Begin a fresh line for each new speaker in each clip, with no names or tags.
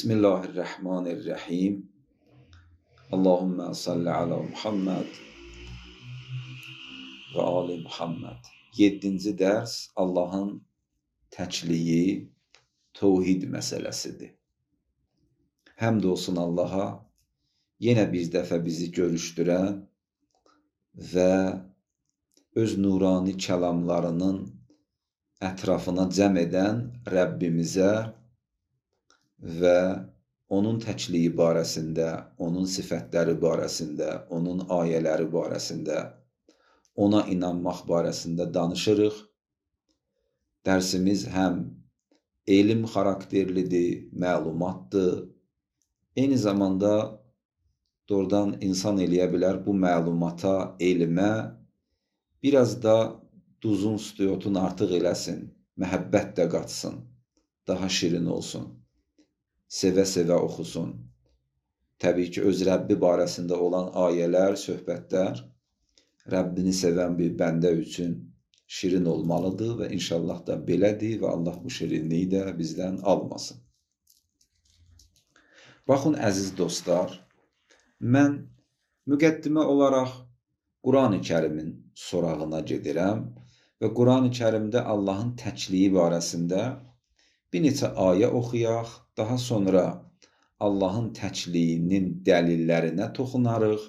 Bismillahirrahmanirrahim. Allahümme salli ala Muhammed və ali Muhammed. 7-ci dərs Allahın təkliyi, təvhid məsələsidir. Həmd olsun Allaha, yenə bir dəfə bizi görüşdürən və öz nurani kəlamlarının ətrafına cəm edən Rəbbimizə və onun təkliyi barəsində, onun sifətləri barəsində, onun ayələri barəsində, ona inanmaq barəsində danışırıq. Dərsimiz həm elm xarakterlidir, məlumatdır. Eyni zamanda doğrudan insan eləyə bilər bu məlumata, elmə biraz da duzun stiyotun artıq eləsin, məhəbbət də qatsın, daha şirin olsun. Sevə-sevə oxusun. Təbii ki, öz Rəbbi barəsində olan ayələr, söhbətlər Rəbbini sevən bir bəndə üçün şirin olmalıdır və inşallah da belədir və Allah bu şirinliyi də bizdən almasın. Baxın, əziz dostlar, mən müqəddimə olaraq Quran-ı Kərimin sorağına gedirəm və Quran-ı Kərimdə Allahın təkliyi barəsində bir neçə ayə oxuyaq, daha sonra Allahın təkliyinin dəlillərinə toxunarıq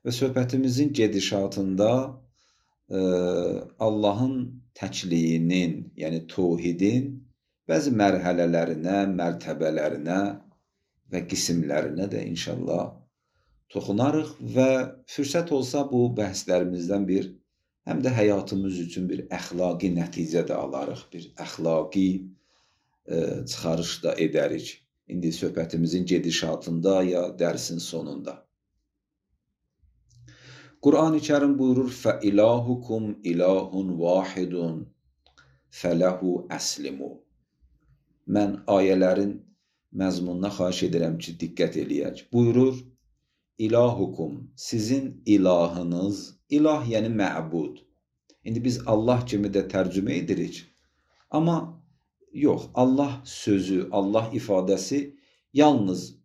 və söhbətimizin gedişatında Allahın təkliyinin, yəni təvhidin bəzi mərhələlərinə, mərtəbələrinə və qismlərinə də inşallah toxunarıq və fürsət olsa bu bəhslərimizdən bir, həm də həyatımız üçün bir əxlaqi nəticə də alarıq, bir əxlaqi çıxarış da edərik. İndi söhbətimizin gedişatında ya dərsin sonunda. Quran-ı Kərim buyurur: فَإِلَٰهُكُمْ إِلَٰهٌ وَاحِدٌ فَلَهُ أَسْلِمُوا. Mən ayələrin məzmununa xahiş edirəm ki, diqqət eləyək. Buyurur: İlahukum, sizin ilahınız, ilah yəni məbud. İndi biz Allah kimi də tərcümə edirik. Amma yox, Allah sözü, Allah ifadəsi yalnız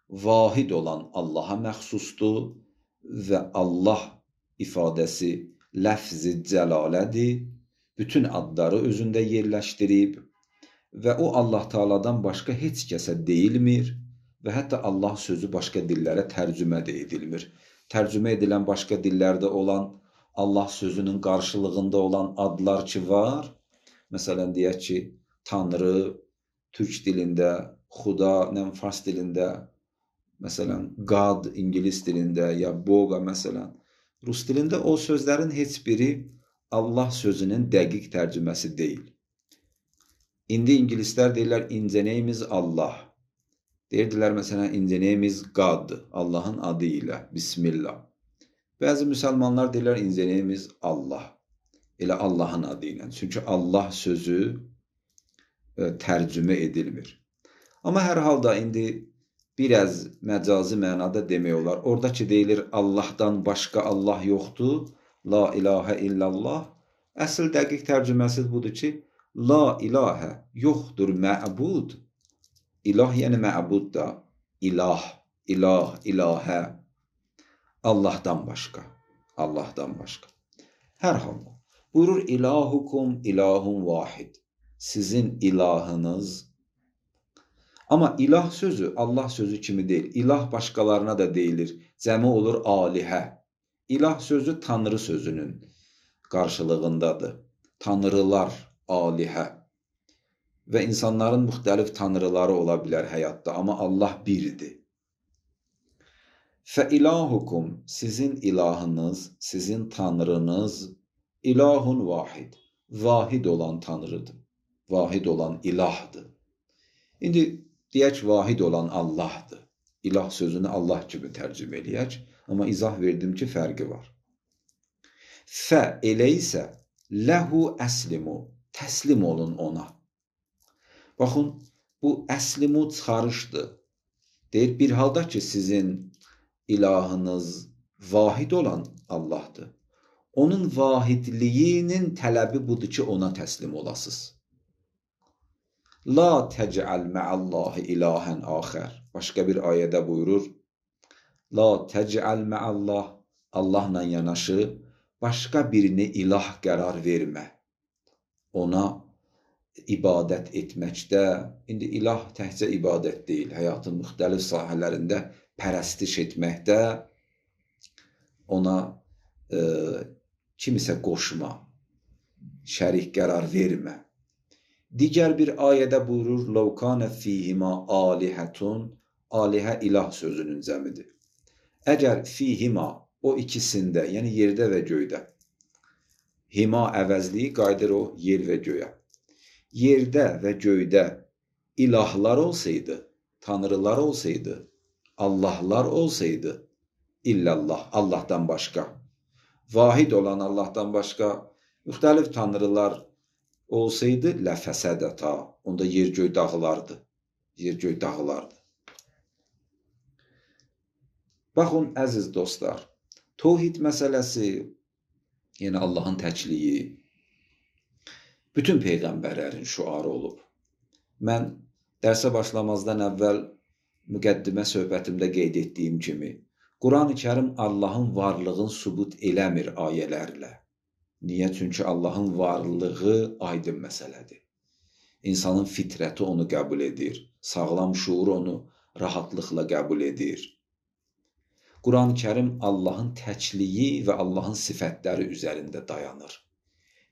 vahid olan Allaha məxsusdur və Allah ifadəsi ləfz-i cəlalədir. Bütün adları özündə yerləşdirib və o Allah Teala'dan başqa heç kəsə deyilmir və hətta Allah sözü başqa dillərə tərcümə də edilmir. Tərcümə edilən başqa dillərdə olan Allah sözünün qarşılığında olan adlar ki var. Məsələn, deyək ki, Tanrı, Türk dilində, Xuda, Fars dilində, məsələn, God, İngilis dilində, ya Boga, məsələn, Rus dilində o sözlərin heç biri Allah sözünün dəqiq tərcüməsi deyil. İndi ingilislər deyirlər, in the name is Allah. Deyirdilər, məsələn, in the name is God, Allahın adı ilə, Bismillah. Bəzi müsəlmanlar deyirlər, in the name is Allah, elə Allahın adı ilə. Çünki Allah sözü tərcümə edilmir. Amma hər halda indi biraz məcazi mənada demək olar. Oradakı deyilir, Allahdan başqa Allah yoxdur, la ilahə illallah. Əsl dəqiq tərcüməsi budur ki, la ilahə, yoxdur məbud. İlah yəni məbud da, ilah, ilah, ilahə. Allahdan başqa, Allahdan başqa. Hər halda. Buyurur, ilahukum ilahun vahid. Sizin ilahınız. Amma ilah sözü Allah sözü kimi deyil. İlah başqalarına da deyilir. Cəmi olur alihə. İlah sözü Tanrı sözünün qarşılığındadır. Tanrılar, alihə. Və insanların müxtəlif tanrıları ola bilər həyatda. Amma Allah birdir. فَإِلَٰهُكُمْ Sizin ilahınız, sizin tanrınız ilahun vahid. Vahid olan tanrıdır. Vahid olan ilahdır. İndi deyək, vahid olan Allahdır. İlah sözünü Allah kimi tərcümə eləyək. Amma izah verdim ki, fərqi var. Fə elə isə ləhu əslimu. Təslim olun ona. Baxın, bu əslimu çıxarışdır. Deyir, bir halda ki, sizin ilahınız vahid olan Allahdır. Onun vahidliyinin tələbi budur ki, ona təslim olasınız. La tec'al me'allahi ilahen axər. Başqa bir ayədə buyurur, La tec'al me'allah, Allahla yanaşı başqa birini ilah qərar vermə. Ona ibadət etməkdə, indi ilah təkcə ibadət deyil, həyatın müxtəlif sahələrində pərəstiş etməkdə ona kimisə qoşma, şərik qərar vermə. Digər bir ayədə buyurur, لَوْ كَانَ فِيهِمَا آلِهَةٌ, alihə ilah sözünün cəmidir. Əgər fihima, o ikisində, yəni yerdə və göydə, hima əvəzliyi qayıdır o yer və göyə. Yerdə və göydə ilahlar olsaydı, tanrılar olsaydı, Allahlar olsaydı, illallah, Allahdan başqa, vahid olan Allahdan başqa, müxtəlif tanrılar olsaydı, ləfəsədəta, onda yer göy dağılardı. Yer göy dağılardı. Baxın, əziz dostlar, tövhid məsələsi, yəni Allahın təkliyi, bütün peyğəmbərlərin şüarı olub. Mən dərsə başlamazdan əvvəl müqəddimə söhbətimdə qeyd etdiyim kimi, Quran-ı Kərim Allahın varlığını sübut eləmir ayələrlə. Niyə? Çünki Allahın varlığı aydın məsələdir. İnsanın fitrəti onu qəbul edir, sağlam şuur onu rahatlıqla qəbul edir. Quran-ı Kərim Allahın təkliyi və Allahın sifətləri üzərində dayanır.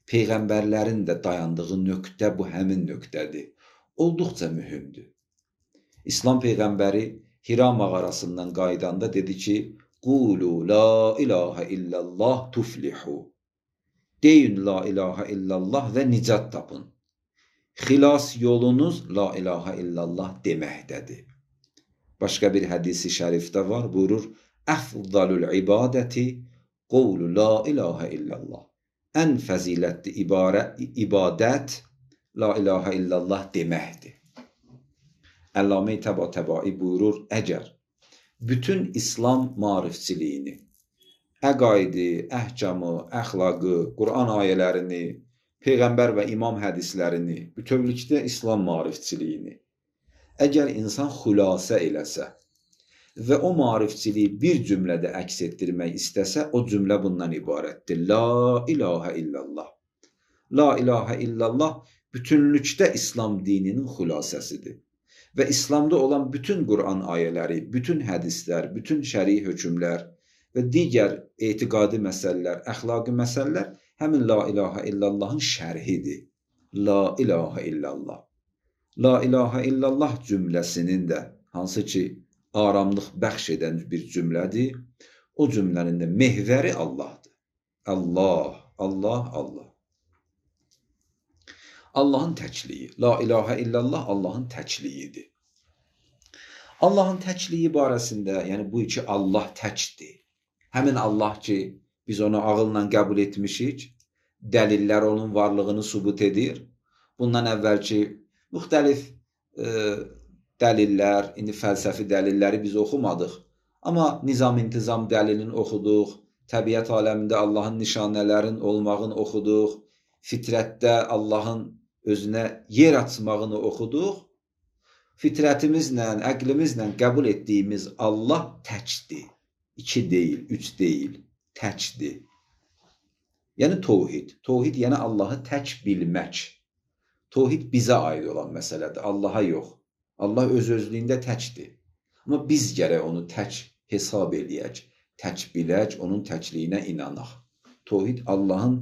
Peyğəmbərlərin də dayandığı nöqtə bu həmin nöqtədir. Olduqca mühümdür. İslam Peyğəmbəri Hira mağarasından qaydanda dedi ki, Qulu la ilahə illallah tuflihu. Deyin la ilahə illallah və nicat tapın. Xilas yolunuz la ilahə illallah deməkdədir. Başqa bir hədisi şərifdə var, buyurur, Əfzalul ibadəti qovlu la ilahə illallah. Ən fəzilətli ibadət la ilahə illallah deməkdir. Əllamə-i Təbatabai buyurur, əgər bütün İslam maarifçiliyini, əqaidi, əhkamı, əxlaqı, Quran ayələrini, Peyğəmbər və imam hədislərini, bütövlükdə İslam maarifçiliyini, əgər insan xülasə eləsə və o maarifçiliyi bir cümlədə əks etdirmək istəsə, o cümlə bundan ibarətdir. La ilahə illallah. La ilahə illallah bütünlükdə İslam dininin xülasəsidir. Və İslamda olan bütün Quran ayələri, bütün hədislər, bütün şəri hökmlər və digər etiqadi məsələlər, əxlaqi məsələlər həmin la ilahə illallahın şərhidir. La ilahə illallah. La ilahə illallah cümləsinin də, hansı ki, aramlıq bəxş edən bir cümlədir, o cümlənin də mehvəri Allahdır. Allah, Allah, Allah. Allahın təkliyi. La ilahə illallah Allahın təkliyidir. Allahın təkliyi barəsində, yəni bu iki Allah təkdir. Həmin Allah ki, biz onu ağılla qəbul etmişik, dəlillər onun varlığını sübut edir. Bundan əvvəlki müxtəlif dəlillər, indi fəlsəfi dəlilləri biz oxumadıq. Amma nizam-intizam dəlilini oxuduq, təbiət aləmində Allahın nişanələrin olmağını oxuduq, fitrətdə Allahın özünə yer açmağını oxuduq. Fitrətimizlə, əqlimizlə qəbul etdiyimiz Allah təkdir. 2 deyil, 3 deyil, təkdir. Yəni tövhid. Tövhid yəni Allahı tək bilmək. Tövhid bizə aid olan məsələdir, Allaha yox. Allah öz-özlüyündə təkdir. Amma biz gərək onu tək hesab eləyək, tək bilək, onun təkliyinə inanaq. Tövhid Allahın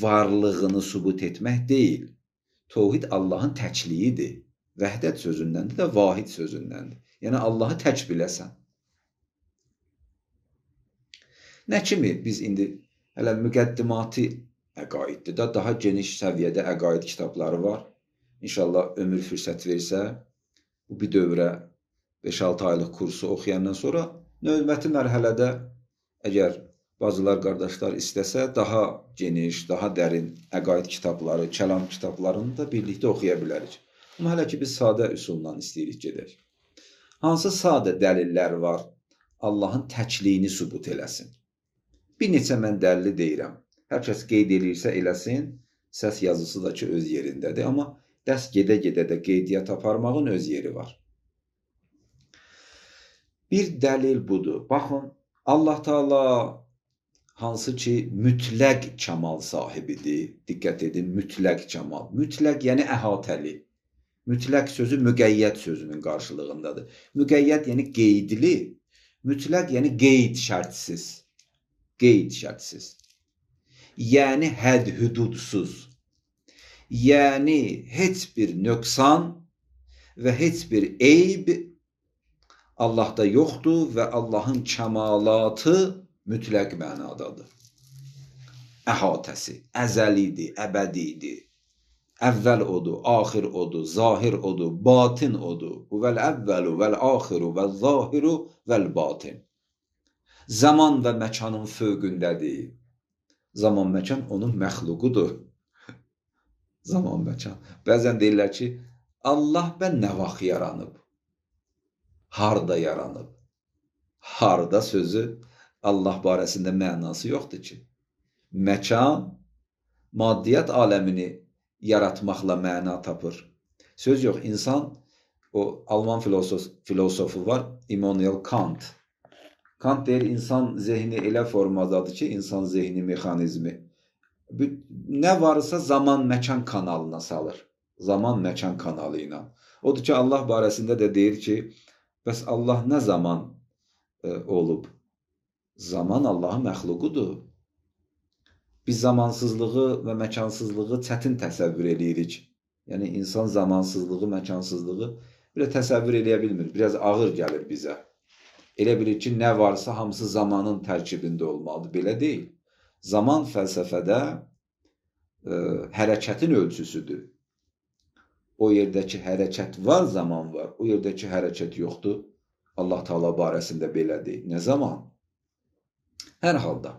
varlığını sübut etmək deyil. Tövhid Allahın təkliyidir. Vəhdət sözündəndir də vahid sözündəndir. Yəni Allahı tək biləsən. Nə kimi biz indi hələ müqəddimati əqaiddir də, daha geniş səviyyədə əqaid kitabları var. İnşallah ömür fürsət versə, bu bir dövrə 5-6 aylıq kursu oxuyandan sonra növbəti mərhələdə əgər bazılar qardaşlar istəsə, daha geniş, daha dərin əqaid kitabları, kəlam kitablarını da birlikdə oxuya bilərik. Amma hələ ki biz sadə üsulla istəyirik gedək. Hansı sadə dəlillər var Allahın təkliyini sübut eləsin? Bir neçə mən dəlili deyirəm. Hər kəs qeyd edirsə eləsin, səs yazısı da ki öz yerindədir. Amma Dərs gedə-gedə də qeydiyyat aparmağın öz yeri var. Bir dəlil budur. Baxın, Allah Teala hansı ki mütləq kəmal sahibidir. Diqqət edin, mütləq kəmal. Mütləq yəni əhatəli. Mütləq sözü müqəyyəd sözünün qarşılığındadır. Müqəyyəd yəni qeydli. Mütləq yəni qeyd şərtsiz. Qeyd şərtsiz. Yəni həd-hüdudsuz. Yəni heç bir nöqsan və heç bir eyb Allahda yoxdur və Allahın kəmalatı mütləq mənadadır. Əhatəsi, əzəlidir, əbədidir. Əvvəl odur, axir odur, zahir odur, batin odur. Vəl əvvəlu, vəl axiru, vəl zahiru, vəl batin. Zaman və məkanın fövqündədir. Zaman, məkan onun məxluqudur. Zaman, məkan. Bəzən deyirlər ki, Allah nə vaxt yaranıb? Harda yaranıb? Harda sözü Allah barəsində mənası yoxdur ki. Məkan, maddiyyat aləmini yaratmaqla məna tapır. Söz yox, insan, o Alman filosofu var, Immanuel Kant. Kant deyir, insan zehni elə formadadır ki, insan zehni mexanizmi. Nə varsa zaman, məkan kanalına salır. Zaman, məkan kanalı ilə. Odur ki, Allah barəsində də deyir ki, bəs Allah nə zaman olub? Zaman Allahın məxluqudur. Biz zamansızlığı və məkansızlığı çətin təsəvvür edirik. Yəni, insan zamansızlığı, məkansızlığı belə təsəvvür edə bilmir. Biraz ağır gəlir bizə. Elə bilir ki, nə varsa hamısı zamanın tərkibində olmalıdır. Belə deyil. Zaman fəlsəfədə hərəkətin ölçüsüdür. O yerdəki hərəkət var, zaman var. O yerdəki hərəkət yoxdur. Allah Teala barəsində belədir. Nə zaman? Hər halda.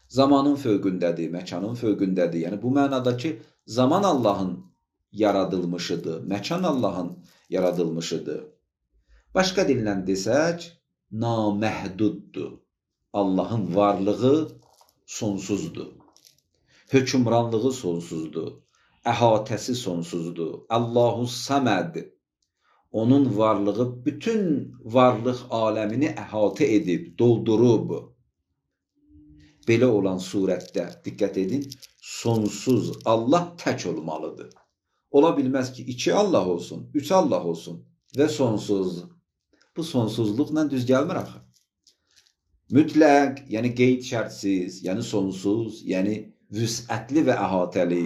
Zamanın fövqündədir, məkanın fövqündədir. Yəni, bu mənada ki, zaman Allahın yaradılmışıdır, məkan Allahın yaradılmışıdır. Başqa dillə desək, naməhduddur. Allahın varlığı sonsuzdur. Hökmranlığı sonsuzdur. Əhatəsi sonsuzdur. Allahu Səməd. Onun varlığı bütün varlıq aləmini əhatə edib, doldurub. Belə olan surətdə, diqqət edin, sonsuz Allah tək olmalıdır. Ola bilməz ki, 2 Allah olsun, 3 Allah olsun və sonsuz. Bu sonsuzluqla düz gəlmir axı. Mütləq, yəni qeyd şərtsiz, yəni sonsuz, yəni vüsətli və əhatəli.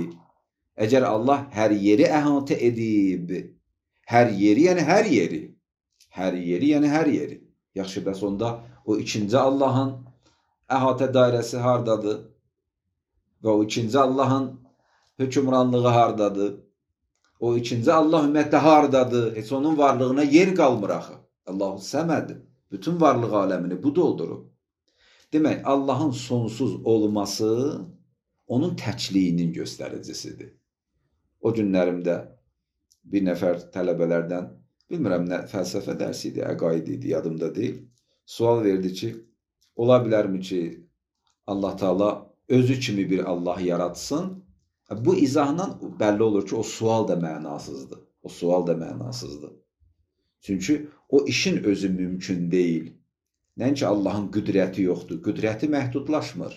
Əgər Allah hər yeri əhatə edib, hər yeri, yəni hər yeri, hər yeri, yəni hər yeri. Yaxşı, bəs onda o ikinci Allahın əhatə dairəsi hardadır? Və o ikinci Allahın hökmranlığı hardadır? O ikinci Allah ümumiyyətlə hardadır? Heç onun varlığına yer qalmır axı. Allahu Səməd bütün varlıq aləmini bu doldurur. Demək, Allahın sonsuz olması onun təkliyinin göstəricisidir. O günlərimdə bir nəfər tələbələrdən, bilmirəm nə fəlsəfə dərsi idi, əqaid idi, yadımda deyil, sual verdi ki, ola bilərmi ki, Allah Teala özü kimi bir Allah yaratsın? Bu izahla bəlli olur ki, o sual da mənasızdır. O sual da mənasızdır. Çünki o işin özü mümkün deyil. Nəinki Allahın qüdrəti yoxdur. Qüdrəti məhdudlaşmır.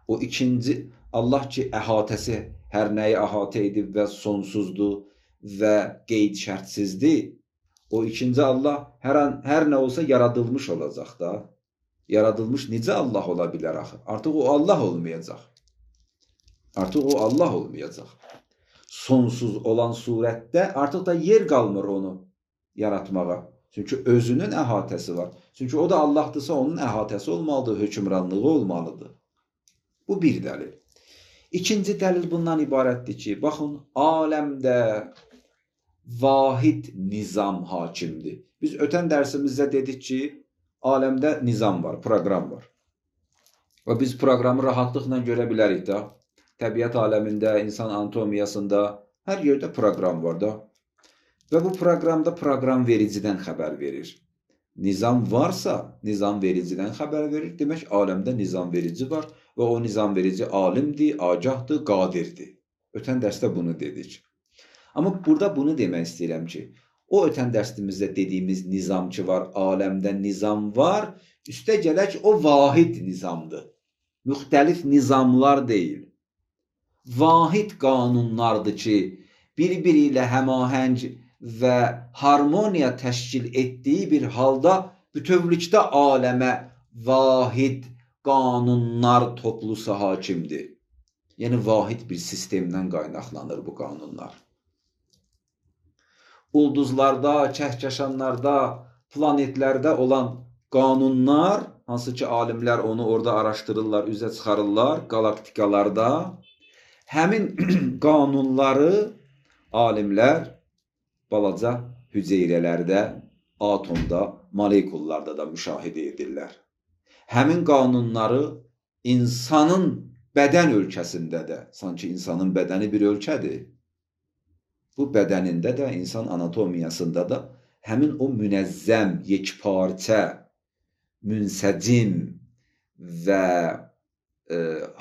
O ikinci Allah ki, əhatəsi hər nəyi əhatə edib və sonsuzdur və qeyd şərtsizdir. O ikinci Allah hər nə olsa yaradılmış olacaq da. Yaradılmış necə Allah ola bilər axı? Artıq o Allah olmayacaq. Artıq o Allah olmayacaq. Sonsuz olan surətdə artıq da yer qalmır onu yaratmağa. Çünki özünün əhatəsi var. Çünki o da Allahdırsa onun əhatəsi olmalıdır, hökmranlığı olmalıdır. Bu bir dəlil. İkinci dəlil bundan ibarətdir ki, baxın, aləmdə vahid nizam hakimdir. Biz ötən dərsimizdə dedik ki, aləmdə nizam var, proqram var. Və biz proqramı rahatlıqla görə bilərik də. Təbiət aləmində, insan anatomiyasında hər yerdə proqram var da. Və bu proqramda proqram vericidən xəbər verir. Nizam varsa, nizam vericidən xəbər verir. Demək, aləmdə nizam verici var və o nizam verici alimdir, agahdır, qadirdir. Ötən dərsdə bunu dedik. Amma burada bunu demək istəyirəm ki, o ötən dərsimizdə dediyimiz nizam ki var, aləmdə nizam var, üstə gələk o vahid nizamdır. Müxtəlif nizamlar deyil. Vahid qanunlardır ki, bir-biri ilə həmahəng və harmoniya təşkil etdiyi bir halda bütövlükdə aləmə vahid qanunlar toplusu hakimdir. Yəni, vahid bir sistemdən qaynaqlanır bu qanunlar. Ulduzlarda, kəhkəşanlarda, planetlərdə olan qanunlar, hansı ki, alimlər onu orada araşdırırlar, üzə çıxarırlar, qalaktikalarda, həmin qanunları alimlər balaca hüceyrələrdə, atomda, molekullarda da müşahidə edirlər. Həmin qanunları insanın bədən ölkəsində də, sanki insanın bədəni bir ölkədir. Bu bədənində də, insan anatomiyasında da həmin o münəzzəm, yekparça, münsəcim və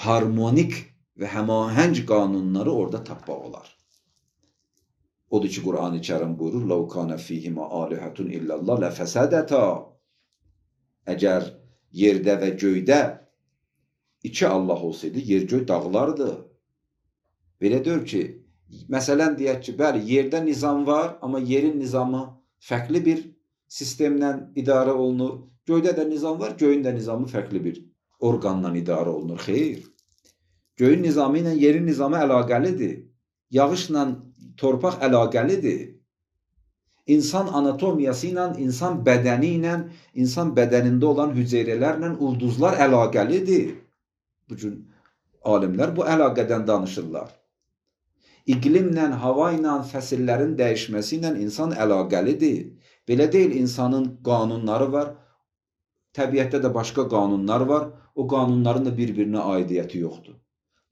harmonik və həmahəng qanunları orada tapmaq olar. Odur ki, Qur'an-ı Kərim buyurur, لَوْ كَانَ فِيهِمَا آلِهَةٌ إِلَّا اللّٰهُ لَفَسَدَتَا. Əgər yerdə və göydə iki Allah olsaydı, yer-göy dağlardı. Belə deyir ki, məsələn deyək ki, bəli, yerdə nizam var, amma yerin nizamı fərqli bir sistemlə idarə olunur. Göydə də nizam var, göyün də nizamı fərqli bir orqanla idarə olunur. Xeyr. Göyün nizamı ilə yerin nizamı əlaqəlidir. Yağışla torpaq əlaqəlidir. İnsan anatomiyası ilə, insan bədəni ilə, insan bədənində olan hüceyrələrlə ulduzlar əlaqəlidir. Bu gün alimlər bu əlaqədən danışırlar. İqlimlə, hava ilə, fəsillərin dəyişməsi ilə insan əlaqəlidir. Belə deyil, insanın qanunları var, təbiətdə də başqa qanunlar var, o qanunların da bir-birinə aidiyyəti yoxdur.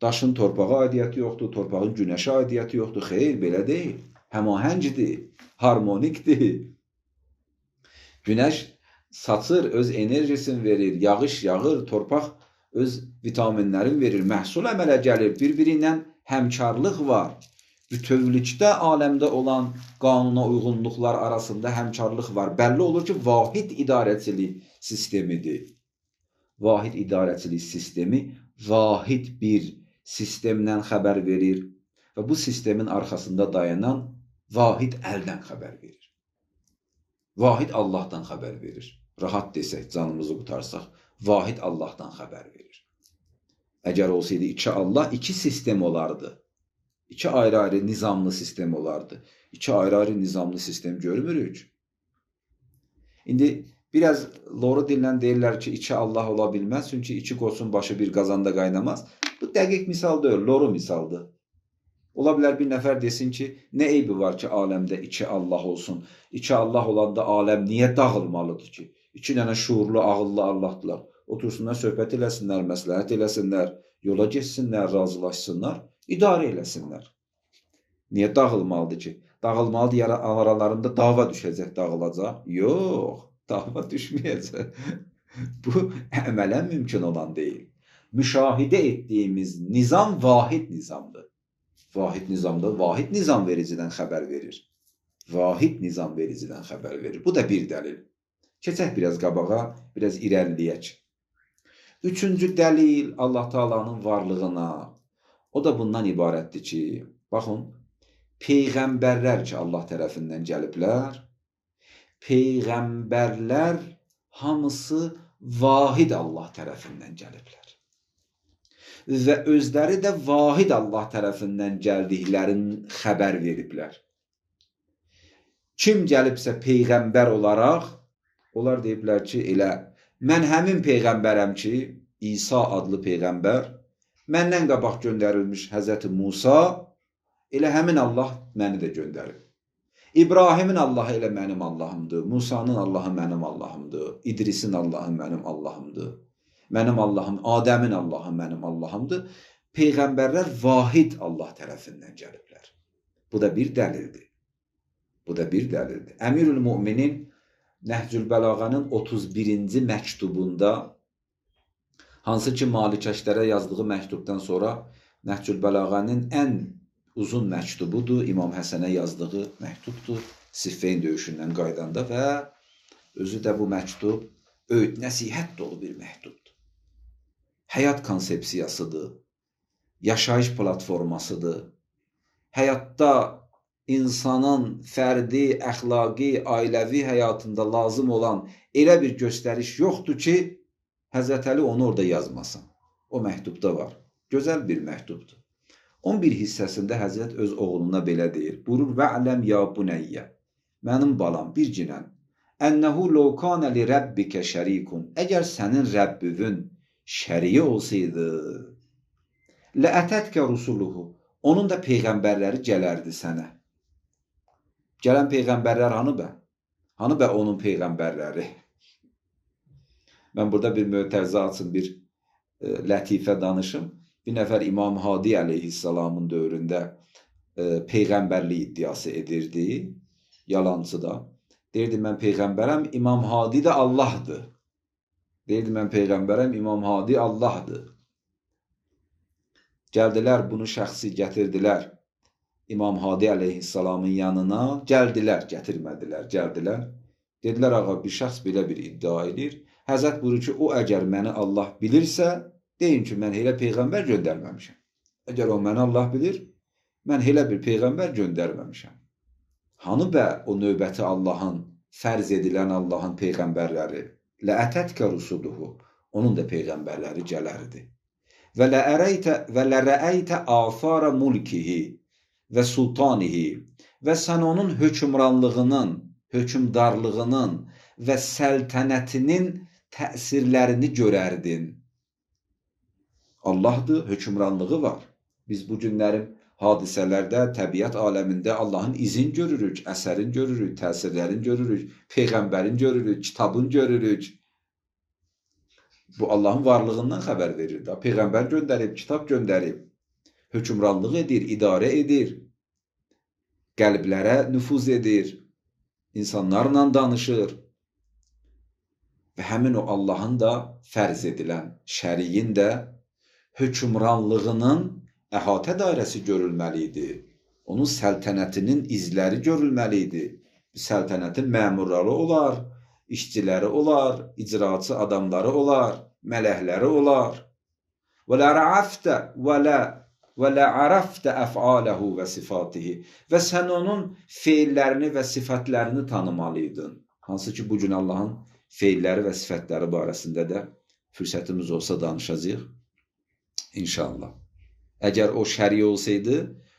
Daşın torpağa aidiyyəti yoxdur, torpağın günəşə aidiyyəti yoxdur. Xeyr, belə deyil. Həmahəngdir, harmonikdir. Günəş saçır, öz enerjisini verir, yağış yağır, torpaq öz vitaminlərini verir, məhsul əmələ gəlir, bir-biri ilə həmkarlıq var. Bütövlükdə aləmdə olan qanuna uyğunluqlar arasında həmkarlıq var. Bəlli olur ki, vahid idarəçilik sistemidir. Vahid idarəçilik sistemi vahid bir sistemdən xəbər verir və bu sistemin arxasında dayanan vahid əldən xəbər verir. Vahid Allahdan xəbər verir. Rahat desək, canımızı qutarsaq, vahid Allahdan xəbər verir. Əgər olsaydı iki Allah, iki sistem olardı. İki ayrı-ayrı nizamlı sistem olardı. İki ayrı-ayrı nizamlı sistem görmürük. İndi biraz loru dillə deyirlər ki, iki Allah ola bilməz, çünki iki qoçun başı bir qazanda qaynamaz. Bu dəqiq misal deyil, loru misaldır. Ola bilər bir nəfər desin ki, nə eybi var ki, aləmdə iki Allah olsun? İki Allah olanda aləm niyə dağılmalıdır ki? İki dənə şuurlu, ağıllı Allahdılar. Otursunlar, söhbət eləsinlər, məsləhət eləsinlər, yola geçsinlər, razılaşsınlar, idarə eləsinlər. Niyə dağılmalıdır ki? Dağılmalıdır, aralarında dava düşəcək, dağılacaq. Yox, dava düşməyəcək. Bu əmələn mümkün olan deyil. Müşahidə etdiyimiz nizam vahid nizamdır. Vahid nizamda vahid nizam vericidən xəbər verir. Vahid nizam vericidən xəbər verir. Bu da bir dəlil. Keçək biraz qabağa, biraz irəliləyək. Üçüncü dəlil Allah Taala'nın varlığına. O da bundan ibarətdir ki, baxın, peyğəmbərlər ki, Allah tərəfindən gəliblər, peyğəmbərlər hamısı vahid Allah tərəfindən gəliblər. Və özləri də vahid Allah tərəfindən gəldiklərini xəbər veriblər. Kim gəlibsə peyğəmbər olaraq, onlar deyiblər ki, elə mən həmin peyğəmbərəm ki, İsa adlı peyğəmbər, məndən qabaq göndərilmiş Həzrəti Musa, elə həmin Allah məni də göndərib. İbrahimin Allahı elə mənim Allahımdır, Musanın Allahı mənim Allahımdır, İdrisin Allahı mənim Allahımdır, mənim Allahım, Adəmin Allahı mənim Allahımdır. Peyğəmbərlər vahid Allah tərəfindən gəliblər. Bu da bir dəlildir. Bu da bir dəlildir. Əmirül Müminin Nəhcül Bəlağanın 31-ci məktubunda, hansı ki Malikəşlərə yazdığı məktubdan sonra Nəhcül Bəlağanın ən uzun məktubudur, İmam Həsənə yazdığı məktubdur, Siffeyn döyüşündən qaydanda və özü də bu məktub öyüd, nəsihət dolu bir məktubdur. Həyat konsepsiyasıdır, yaşayış platformasıdır. Həyatda insanın fərdi, əxlaqi, ailəvi həyatında lazım olan elə bir göstəriş yoxdur ki, Həzrət Əli onu orada yazmasın. O məktubda var. Gözəl bir məktubdur. 11 hissəsində Həzrət öz oğluna belə deyir. Buyurur, və'ləm ya bunəyyə. Mənim balam, bir cinən. Ənəhu lovkanə li rəbbikə şərikun. Əgər sənin Rəbbivin şəriyi olsaydı, ləətətkə rusuluhu. Onun da peyğəmbərləri gələrdi sənə. Gələn peyğəmbərlər hanı bə? Hanı bə onun peyğəmbərləri? Mən burada bir mötərizə açın, bir lətifə danışım. Bir nəfər İmam Hadi əleyhissalamın dövründə peyğəmbərlik iddiası edirdi. Yalancı da. Deyirdi, mən peyğəmbərəm, İmam Hadi də Allahdır. Deyirdi, mən peyğəmbərəm, İmam Hadi Allahdır. Gəldilər, bunu şəxsi gətirdilər İmam Hadi əleyhissalamın yanına. Gəldilər, gətirmədilər, gəldilər. Dedilər, ağa, bir şəxs belə bir iddia edir. Həzrət buyurur ki, o əgər məni Allah bilirsə, deyin ki, mən elə peyğəmbər göndərməmişəm. Əgər o məni Allah bilir, mən elə bir peyğəmbər göndərməmişəm. Hanı bə o növbəti Allahın, fərz edilən Allahın peyğəmbərləri? Ləətətkə rusuluhu. Onun da peyğəmbərləri gələrdi. Və lərəəytə afara mulkihi və sultanihi. Və sən onun hökmranlığının, hökmdarlığının və səltənətinin təsirlərini görərdin. Allahdır, hökmranlığı var. Biz bu günlərin hadisələrdə, təbiət aləmində Allahın izin görürük, əsərin görürük, təsirlərin görürük, peyğəmbərin görürük, kitabın görürük. Bu Allahın varlığından xəbər verir. Peyğəmbər göndərib, kitab göndərib, hökmranlıq edir, idarə edir, qəlblərə nüfuz edir, insanlarla danışır. Və həmin o Allahın da fərz edilən şəriyin də hökmranlığının əhatə dairəsi görülməli idi. Onun səltənətinin izləri görülməli idi. Səltənətin məmurları olar, işçiləri olar, icraçı adamları olar, mələkləri olar. Və lə'arəftə əf'aləhu və sifatihi. Və sən onun feillərini və sifətlərini tanımalıydın. Hansı ki, bugün Allahın feilləri və sifətləri barəsində də fürsətimiz olsa danışacağıq. İnşallah. Əgər o şəri olsaydı,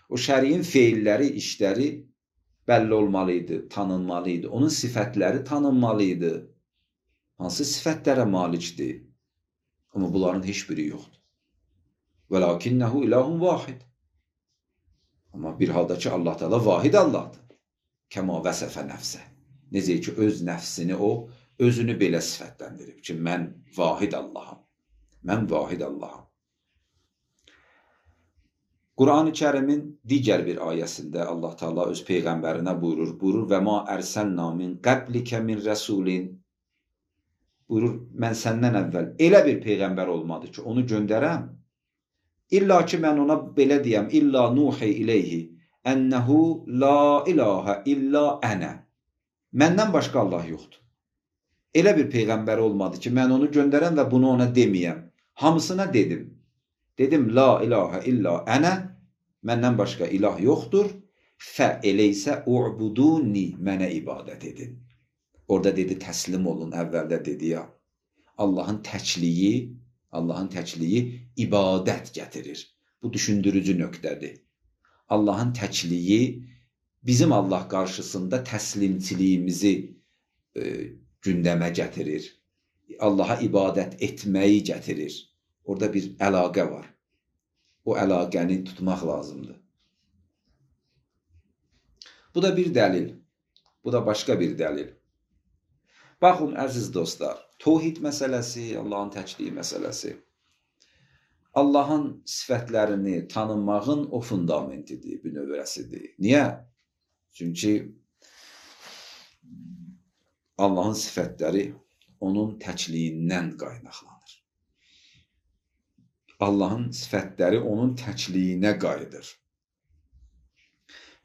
o şəriyin feilləri, işləri bəlli olmalıydı, tanınmalıydı. Onun sifətləri tanınmalıydı. Hansı sifətlərə malikdir? Amma bunların heç biri yoxdur. Və lakinnəhu ilahun vahid. Amma bir halda ki, Allah Teala vahid Allahdır. Kəma vəsəfə nəfsə. Necə ki, öz nəfsini o, özünü belə sifətləndirib ki, mən vahid Allaham. Mən vahid Allaham. Quran-ı Kərimin digər bir ayəsində Allah Teala öz peyğəmbərinə buyurur və ma ərsəlna min qəblikə min rəsulin. Buyurur, mən səndən əvvəl elə bir peyğəmbər olmadı ki, onu göndərəm. İlla ki, mən ona belə deyəm, illa nuhi ileyhi, ənəhu la ilahə illa ənə. Məndən başqa Allah yoxdur. Elə bir peyğəmbər olmadı ki, mən onu göndərəm və bunu ona deməyəm. Hamısına dedim. Dedim, la ilahə illa ənə, məndən başqa ilah yoxdur, fə eləysə u'buduni, mənə ibadət edin. Orada dedi, təslim olun, əvvəldə dedi ya, Allahın təkliyi ibadət gətirir. Bu düşündürücü nöqtədir. Allahın təkliyi bizim Allah qarşısında təslimçiliyimizi gündəmə gətirir. Allaha ibadət etməyi gətirir. Orada bir əlaqə var. O əlaqəni tutmaq lazımdır. Bu da bir dəlil. Bu da başqa bir dəlil. Baxın, əziz dostlar, təvhid məsələsi, Allahın təkliyi məsələsi. Allahın sifətlərini tanınmağın o fundamentidir, bünövrəsidir. Niyə? Çünki Allahın sifətləri onun təkliyindən qaynaqlanır. Allahın sifətləri onun təkliyinə qayıdır.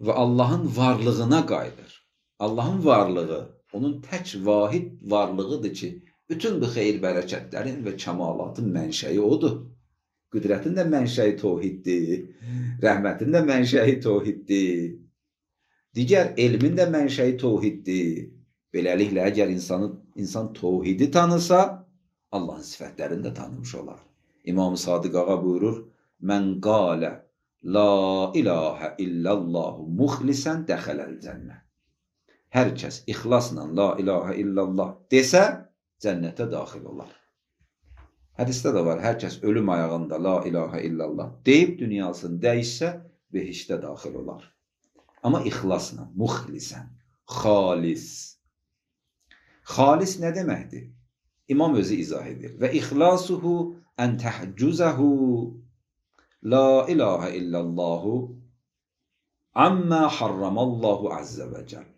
və Allahın varlığına qayıdır. Allahın varlığı, onun tək vahid varlığıdır ki, bütün bu xeyir bərəkətlərin və kəmalatın mənşəyi odur. Qüdrətin də mənşəyi tohiddir, rəhmətin də mənşəyi tohiddir, digər elmin də mənşəyi tohiddir. Beləliklə, əgər insan tohidi tanısa, Allahın sifətlərini də tanımış olar. İmam-ı Sadiq ağa buyurur, mən qalə la ilahə illallahu muxlisən dəxələl cənnə. Hər kəs ixlasla la ilahə illallah desə, cənnətə daxil olar. Hədisdə də var, hər kəs ölüm ayağında la ilahə illallah deyib dünyasını dəyişsə, behişdə daxil olar. Amma ixlasla, muxlisən, xalis. Xalis nə deməkdir? İmam özü izah edir. Və ixlasuhu ən təhcüzəhu la ilahə illallahu amma harramallahu əzzə və cəl.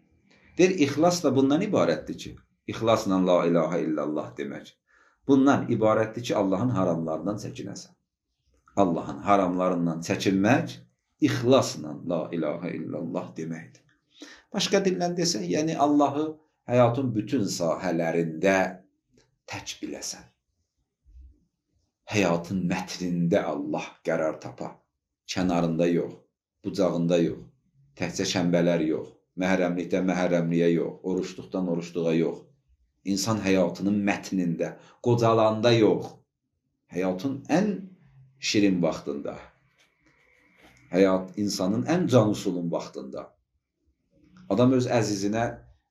Deyir, ixlas da bundan ibarətdir ki, ixlasla la ilahə illallah demək. Bundan ibarətdir ki, Allahın haramlarından çəkinəsən. Allahın haramlarından çəkinmək, ixlasla la ilahə illallah deməkdir. Başqa dillə desək, yəni Allahı həyatın bütün sahələrində tək biləsən. Həyatın mətnində Allah qərar tapa. Kənarında yox, bucağında yox, təkcə şənbələr yox, məhrəmlikdə məhrəmliyə yox, oruçluqdan oruçluğa yox. İnsan həyatının mətnində, qocalanda yox, həyatın ən şirin vaxtında, insanın ən canusulun vaxtında. Adam öz əzizinə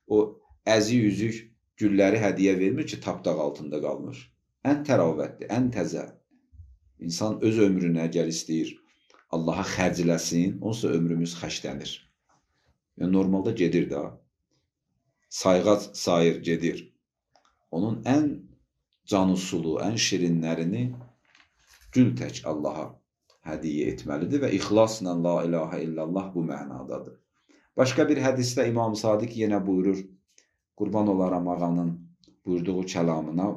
o əzi üzük gülləri hədiyyə vermir ki, tapdaq altında qalmış. Ən təravətli, ən təzə. İnsan öz ömrünü əgər istəyir, Allaha xərcləsin, onsa ömrümüz xərclənir. Yəni, normalda gedir də, sayğac sayır gedir. Onun ən canusulu, ən şirinlərini gül tək Allaha hədiyyə etməlidir və ixlasla la ilahə illallah bu mənadadır. Başqa bir hədisdə İmam Sadiq yenə buyurur, qurban olaram ağanın buyurduğu kəlamına,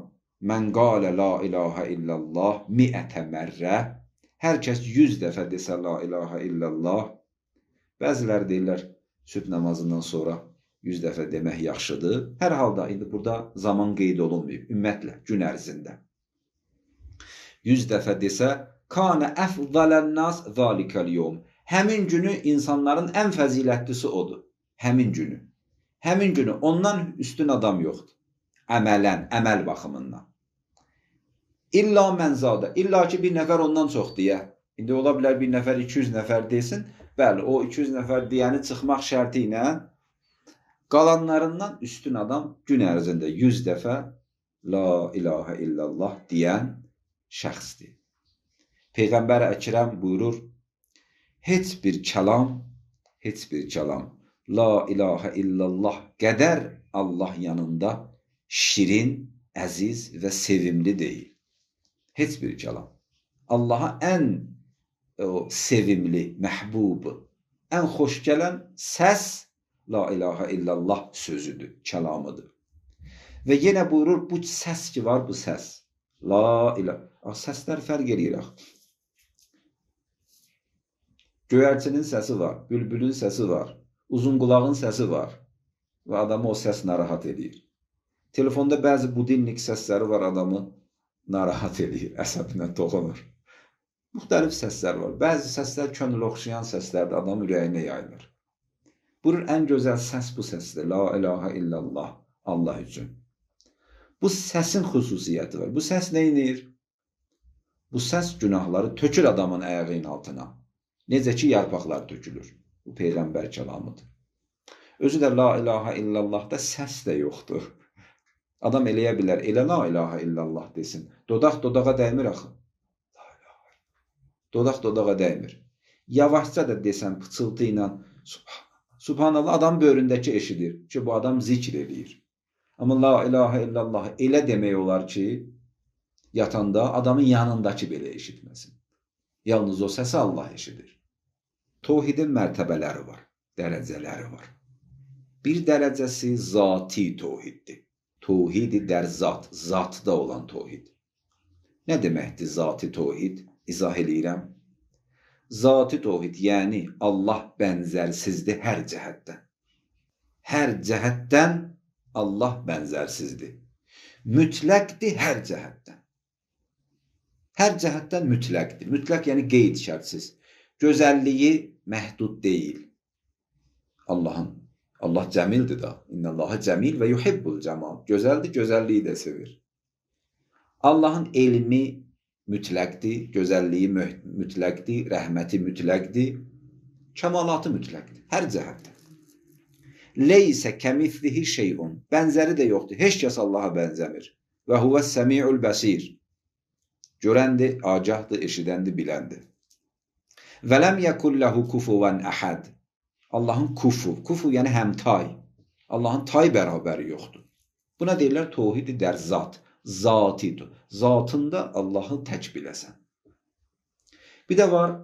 mən qalə la ilahə illallah miətə mərrə, hər kəs 100 dəfə desə la ilahə illallah, bəziləri deyirlər, sübh namazından sonra 100 dəfə demək yaxşıdır. Hər halda, indi burada zaman qeyd olunmayıb, ümumiyyətlə, gün ərzində. 100 dəfə desə, kanə əfzələn nas zalikəl yom. Həmin günü insanların ən fəzilətlisi odur. Həmin günü. Həmin günü ondan üstün adam yoxdur. Əmələn, əməl baxımından. İlla mənzada, illa ki bir nəfər ondan çox deyə. İndi ola bilər bir nəfər 200 nəfər desin. Bəli, o 200 nəfər deyəni çıxmaq şərti ilə qalanlarından üstün adam gün ərzində 100 dəfə la ilahə illallah deyən şəxsdir. Peyğəmbər Əkrəm buyurur, heç bir kəlam la ilahə illallah qədər Allah yanında şirin, əziz və sevimli deyil. Heç bir kəlam. Allaha ən sevimli, məhbubu, ən xoş gələn səs la ilahə illallah sözüdür, kəlamıdır. Və yenə buyurur, bu səs ki var, bu səs. La ilahə. Səslər fərq eləyir. Göyərçinin səsi var, bülbülün səsi var, uzun qulağın səsi var və adamı o səs narahat edir. Telefonda bəzi budilnik səsləri var, adamı narahat edir, əsəbinə toxunur. Müxtəlif səslər var. Bəzi səslər könül oxşayan səslərdir, adam ürəyinə yayılır. Buyurur, ən gözəl səs bu səsdir. La ilahə illallah, Allah üçün. Bu səsin xüsusiyyəti var. Bu səs nə edir? Bu səs günahları tökür adamın ayağının altına. Necə ki, yarpaqlar tökülür. Bu Peyğəmbər kəlamıdır. Özü də la ilahə illallahda səs də yoxdur. Adam eləyə bilər, elə la ilahə illallah desin. Dodaq dodağa dəymir axı. Dodaq dodağa dəymir. Yavaşca da desən pıçıltı ilə Subhanallah adam böğründəki eşidir ki, bu adam zikr edir. Amma la ilahə illallah elə demək olar ki, yatanda adamın yanındakı belə eşitməsin. Yalnız o səsi Allah eşidir. Tohidin mərtəbələri var, dərəcələri var. Bir dərəcəsi zati tohiddir. Tohidi dər zat, zatda olan tohid. Nə deməkdir zati tohid? İzah eləyirəm. Zati tohid, yəni Allah bənzərsizdir hər cəhətdən. Hər cəhətdən Allah bənzərsizdir. Mütləqdir hər cəhətdən. Hər cəhətdən mütləqdir. Mütləq yəni qeyd şərtsiz. Gözəlliyi məhdud deyil. Allah cəmildir da. İnnallaha cəmil və yuhibbul cəmal. Gözəldir, gözəlliyi də sevir. Allahın elmi mütləqdir, gözəlliyi mütləqdir, rəhməti mütləqdir, kəmalatı mütləqdir. Hər cəhətdən. Leysə kəmithlihi şeyun. Bənzəri də yoxdur. Heç kəs Allaha bənzəmir. Və huvəs-səmi'ul bəsir. Görəndir, agahdır, eşidəndir, biləndir. Və ləm yəkun ləhu kufuvan əhəd. Allahın kufu yəni həmtay. Allahın tay bərabəri yoxdur. Buna deyirlər tohid-i dər zat. Zatidir. Zatında Allahı tək biləsən. Bir də var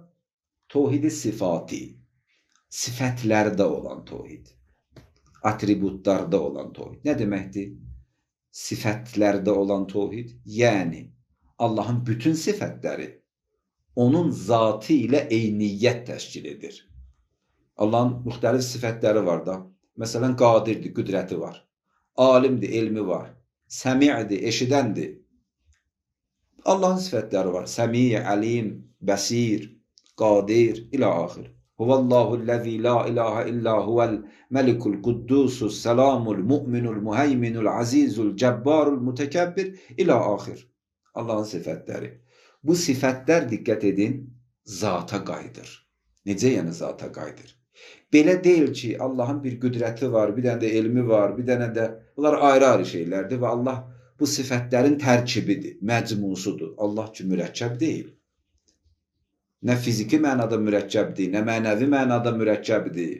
tohid-i sifati. Sifətlərdə olan tohid. Atributlarda olan tohid. Nə deməkdir? Sifətlərdə olan tohid. Yəni Allahın bütün sifətləri onun zatı ilə eyniyyət təşkil edir. Allahın müxtəlif sifətləri var da. Məsələn, qadirdir, qüdrəti var. Alimdir, elmi var. Səmi'dir, eşidəndir. Allahın sifətləri var. Səmi, əlim, bəsir, qadir, ilə axir. Huvallahu'l-ləzi la ilahə illa huvel məlikul quddusus səlamul mu'minul muheyminul azizul cəbbarul mütəkəbbir, ilə axir. Allahın sifətləri. Bu sifətlər, diqqət edin, zata qayıdır. Necə yəni zata qayıdır? Belə deyil ki, Allahın bir qüdrəti var, bir dənə də elmi var, bir dənə də, bunlar ayrı-ayrı şeylərdir və Allah bu sifətlərin tərkibidir, məcmusudur. Allah ki, mürəkkəb deyil. Nə fiziki mənada mürəkkəbdir, nə mənəvi mənada mürəkkəbdir.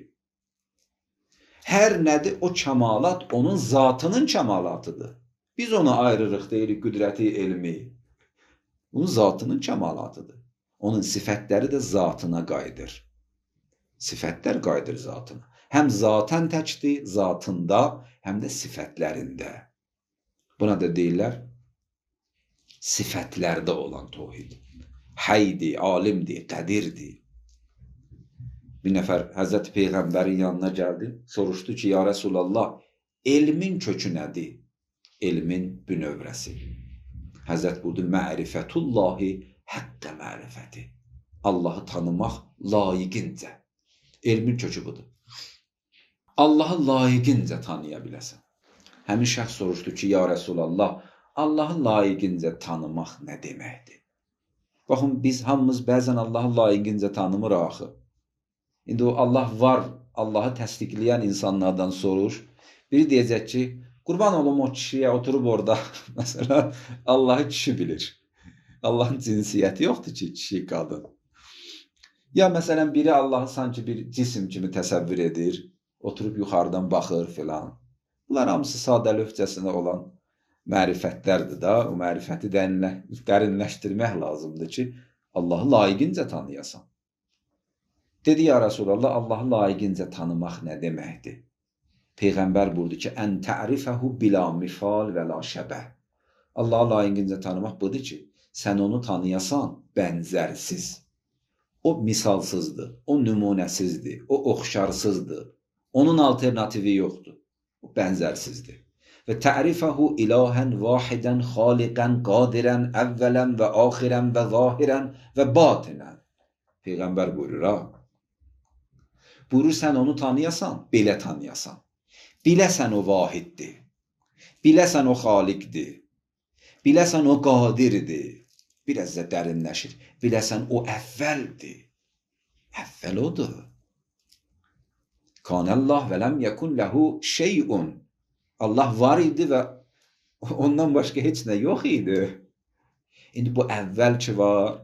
Hər nədir o kəmalat, onun zatının kəmalatıdır. Biz ona ayrırıq deyirik, qüdrəti, elmi. Onun zatının kəmalatıdır. Onun sifətləri də zatına qayıdır. Sifətlər qayıdır zatına. Həm zatən təkdir, zatında, həm də sifətlərində. Buna da deyirlər, sifətlərdə olan tohid. Həydir, alimdir, qədirdir. Bir nəfər Həzrəti Peyğəmbərin yanına gəldi, soruşdu ki, ya Rəsulallah, elmin kökü nədir? Elmin bünövrəsi. Həzrət buyurdu, mərifətullahi həqqə mərifəti. Allahı tanımaq layiqincə. Elmin kökü budur. Allahı layiqincə tanıya biləsən. Həmin şəxs soruşdu ki, ya Rəsulallah, Allahı layiqincə tanımaq nə deməkdir? Baxın, biz hamımız bəzən Allahı layiqincə tanımır axı. İndi o Allah var, Allahı təsdiqləyən insanlardan soruş. Biri deyəcək ki, qurban olum o kişiyə oturub orada. Məsələn, Allahı kişi bilir. Allahın cinsiyyəti yoxdur ki, kişi, qadın. Ya məsələn, biri Allahı sanki bir cisim kimi təsəvvür edir, oturub yuxarıdan baxır filan. Bunlar hamısı sadəlövhcəsinə olan mərifətlərdir da. O mərifəti dərinləşdirmək lazımdır ki, Allahı layiqincə tanıyasan. Dedi, ya Rasulallah, Allahı layiqincə tanımaq nə deməkdir? Peyğəmbər buyurdu ki, ən ta'rifəhu bila mifal və la şəbəh. Allahı layiqincə tanımaq budur ki, sən onu tanıyasan bənzərsiz. O misalsızdır, o nümunəsizdir, o oxşarsızdır. Onun alternativi yoxdur. O bənzərsizdir. Və ta'rifəhu ilahən vahidən, xaliqən, qadirən, əvvələn və axirən və zahirən və batinən. Peyğəmbər buyurur, ha? Buyurur, sən onu tanıyasan, belə tanıyasan. Biləsən o vahiddir. Biləsən o xaliqdir. Biləsən o qadirdir. Biraz da dərinləşir. Biləsən o əvvəldir. Əvvəl odur. Kanəllah və ləm yəkun ləhu şeyun. Allah var idi və ondan başqa heç nə yox idi. İndi bu əvvəl ki var,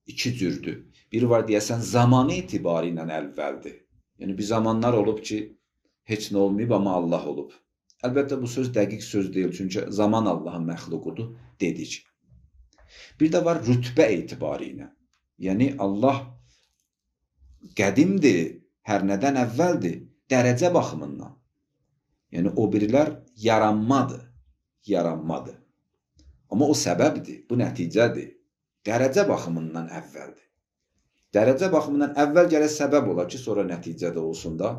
iki cürdür. Biri var deyəsən zamanı etibarı ilə əvvəldir. Yəni bir zamanlar olub ki, heç nə olmayıb, amma Allah olub. Əlbəttə bu söz dəqiq söz deyil, çünki zaman Allahın məxluqudur, dedik. Bir də var rütbə etibarı ilə. Yəni Allah qədimdir, hər nədən əvvəldir, dərəcə baxımından. Yəni o birilər yaranmadır. Amma o səbəbdir, bu nəticədir. Dərəcə baxımından əvvəldir. Dərəcə baxımından əvvəl gərək səbəb ola ki, sonra nəticə də olsun da.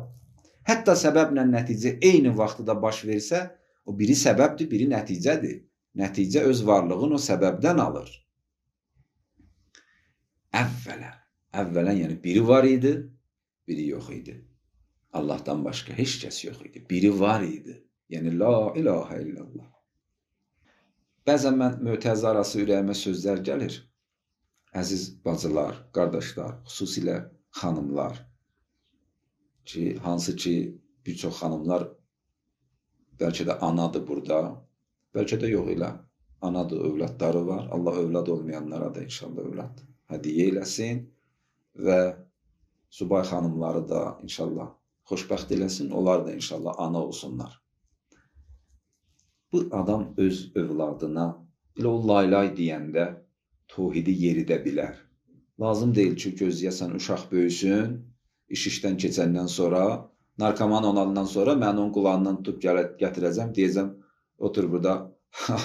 Hətta səbəblə nəticə eyni vaxtda baş versə, o biri səbəbdir, biri nəticədir. Nəticə öz varlığını o səbəbdən alır. Əvvələn yəni biri var idi, biri yox idi. Allahdan başqa heç kəs yox idi. Biri var idi. Yəni la ilahə illallah. Bəzən mən mötəzə arası ürəyimə sözlər gəlir. Əziz bacılar, qardaşlar, xüsusilə xanımlar ki, hansı ki bir çox xanımlar bəlkə də anadır burada, bəlkə də yox elə anadır, övladları var. Allah övlad olmayanlara da inşallah övlad hədiyyə eləsin və subay xanımları da inşallah xoşbəxt eləsin, onlar da inşallah ana olsunlar. Bu adam öz övladına elə o laylay deyəndə tövhidi yeridə bilər. Lazım deyil ki, gözləyəsən uşaq böyüsün, iş işdən keçəndən sonra, narkoman olandan sonra mən onun qulağından tutub gətirəcəm, deyəcəm, otur burada,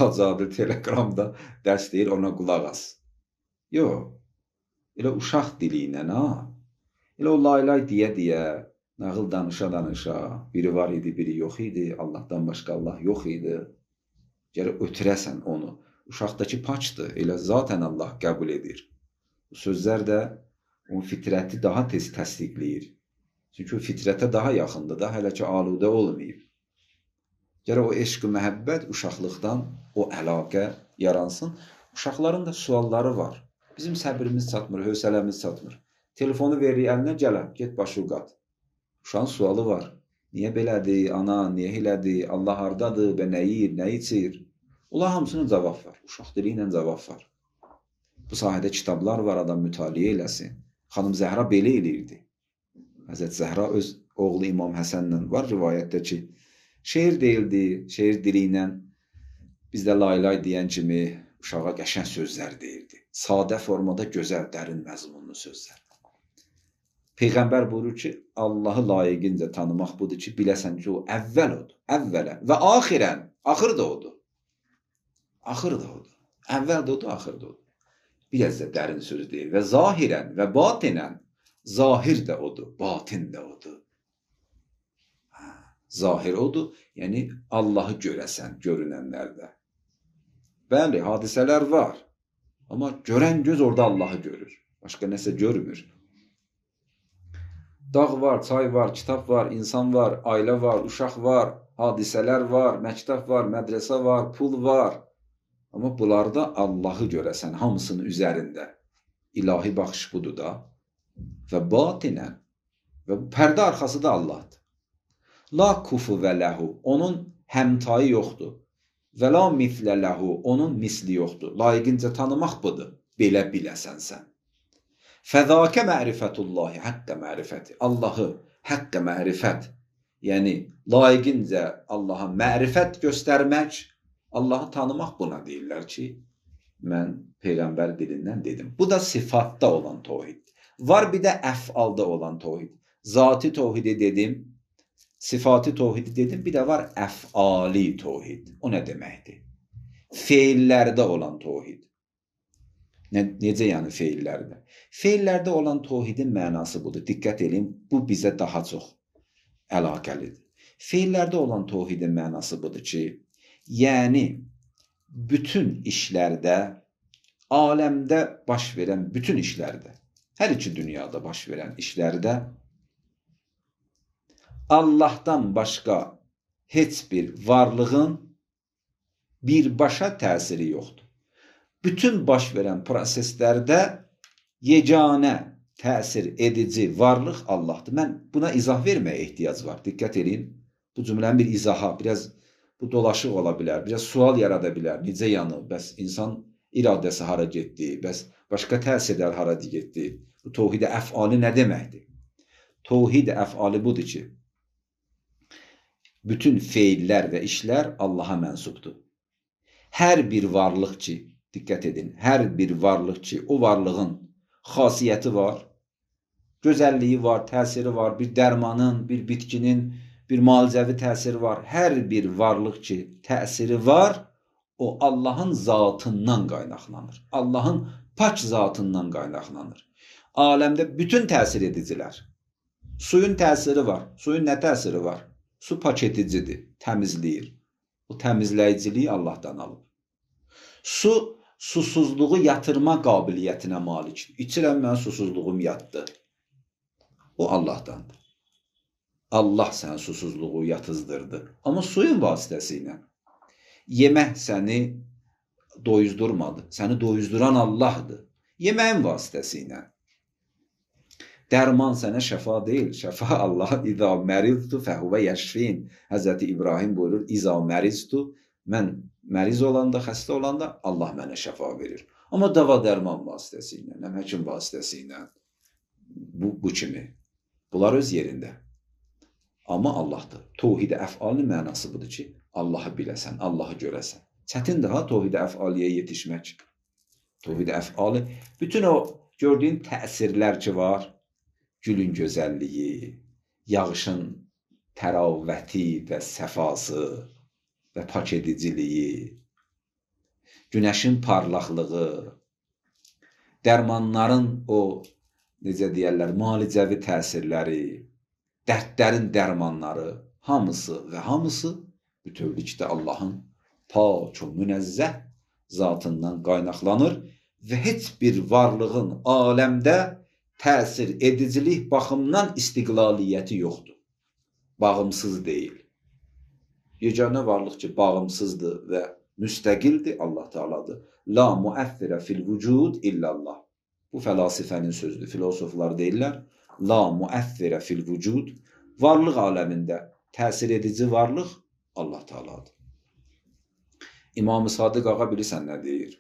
azadı telegramda dərs deyir, ona qulaq as. Yox, elə uşaq dili ilə, elə o laylay deyə, nağıl danışa, biri var idi, biri yox idi, Allahdan başqa Allah yox idi. Gərək ötürəsən onu. Uşaqdakı paçdır, elə zaten Allah qəbul edir. Bu sözlər də onun fitrəti daha tez təsdiqləyir. Çünki o fitrətə daha yaxındır da, hələ ki aludə olmayıb. Gərək o eşq-i məhəbbət uşaqlıqdan o əlaqə yaransın. Uşaqların da sualları var. Bizim səbrimiz çatmır, hövsələmiz çatmır. Telefonu verir əlinə, gələ, get başı qat. Uşağın sualı var. Niyə belədir, ana, niyə elədir, Allah hardadır, nə yiyir, nə içir? Ola hamısının cavab var. Uşaq dili ilə cavab var. Bu sahədə kitablar var, adam mütaliə eləsin. Xanım Zəhra belə eləyirdi. Həzrət Zəhra öz oğlu İmam Həsənlə var rivayətdə ki, şeir deyildi, şeir dili ilə bizdə laylay deyən kimi uşağa qəşəng sözlər deyirdi. Sadə formada gözəl, dərin məzmunlu sözlər. Peyğəmbər buyurur ki, Allahı layiqincə tanımaq budur ki, biləsən ki, o əvvəl odur, əvvələn və axirən, axır da odur. Axır da odur. Əvvəl də odur, axır da odur. Biraz da dərin söz deyir. Və zahirən və batinən, zahir də odur, batin də odur. Zahir odur, yəni Allahı görəsən, görünənlərdə. Bəli, hadisələr var. Amma görən göz orada Allahı görür. Başqa nəsə görmür. Dağ var, çay var, kitab var, insan var, ailə var, uşaq var, hadisələr var, məktəb var, mədrəsə var, pul var. Amma bunlarda Allahı görəsən hamısının üzərində. İlahi baxış budur da. Və batinən və pərdə arxası da Allahdır. La kufu və ləhu, onun həmtayı yoxdur. Və la mithlə ləhu, onun misli yoxdur. Layiqincə tanımaq budur. Belə biləsən sən. Fəzəkə mərifətullahi, həqqə mərifəti. Allahı həqqə mərifət, yəni layiqincə Allaha mərifət göstərmək, Allahı tanımaq buna deyirlər ki, mən Peyğəmbər dilindən dedim. Bu da sifatda olan tövhid. Var bir də əfalda olan tövhid. Zati tövhidi dedim, sifati tövhidi dedim, bir də var əfali tövhid. O nə deməkdir? Feillərdə olan tövhid. Necə yəni feillərdə? Feillərdə olan tövhidin mənası budur. Diqqət edin, bu bizə daha çox əlaqəlidir. Feillərdə olan tövhidin mənası budur ki, yəni bütün işlərdə, aləmdə baş verən bütün işlərdə, hər iki dünyada baş verən işlərdə Allahdan başqa heç bir varlığın birbaşa təsiri yoxdur. Bütün baş verən proseslərdə yeganə təsir edici varlıq Allahdır. Mən buna izah verməyə ehtiyac var. Diqqət edin, bu cümlənin bir izaha, biraz bu dolaşıq ola bilər, biraz sual yarada bilər. Necə yanı, bəs insan iradəsi hara getdi, bəs başqa təsirlər hara getdi? Bu tövhid-i əfali nə deməkdir? Tövhid-i əfali budur ki, bütün feillər və işlər Allaha mənsubdur. Hər bir varlıq ki, diqqət edin, hər bir varlıq ki, o varlığın xasiyyəti var, gözəlliyi var, təsiri var, bir dərmanın, bir bitkinin, bir müalicəvi təsiri var. Hər bir varlıq ki, təsiri var, o Allahın zatından qaynaqlanır. Allahın pak zatından qaynaqlanır. Aləmdə bütün təsir edicilər. Suyun təsiri var. Suyun nə təsiri var? Su pak edicidir, təmizləyir. Bu təmizləyiciliyi Allahdan alıb. Su susuzluğu yatırma qabiliyyətinə malikdir. İçirəm, mən susuzluğum yatdı. O Allahdandır. Allah sənə susuzluğu yatızdırdı. Amma suyun vasitəsilə. Yemək səni doyuzdurmadı. Səni doyuzduran Allahdır. Yeməyin vasitəsilə. Dərman sənə şəfa deyil. Şəfa Allah. İza məriztu fəhuvə yəşfin. Həzrəti İbrahim buyurur. İza məriztu. Mən məriz olanda, xəstə olanda Allah mənə şəfa verir. Amma dava dərman vasitəsilə, həkim vasitəsilə. Bu kimi. Bunlar öz yerində. Amma Allahdır. Tohid-i əf'alın mənası budur ki, Allahı biləsən, Allahı görəsən. Çətindir ha, tohid-i əf'aliyə yetişmək. Tohid-i əf'alı, bütün o gördüyün təsirlər ki var, gülün gözəlliyi, yağışın təravəti və səfası və pak ediciliyi, günəşin parlaqlığı, dərmanların o, necə deyərlər, malicəvi təsirləri, dərdlərin dərmanları, hamısı və hamısı bütövlükdə Allahın pak və münəzzəh zatından qaynaqlanır və heç bir varlığın aləmdə təsir edicilik baxımdan istiqlaliyyəti yoxdur. Bağımsız deyil. Yeganə varlıq ki, bağımsızdır və müstəqildir, Allah Teala'dır. La muəffirə fil vücud illallah. Bu fəlsifənin sözüdür. Filosoflar deyirlər, la muəffirə fil vücud. Varlıq aləmində təsir edici varlıq Allah Teala'dır. İmam-ı Sadiq ağa bilirsən nə deyir?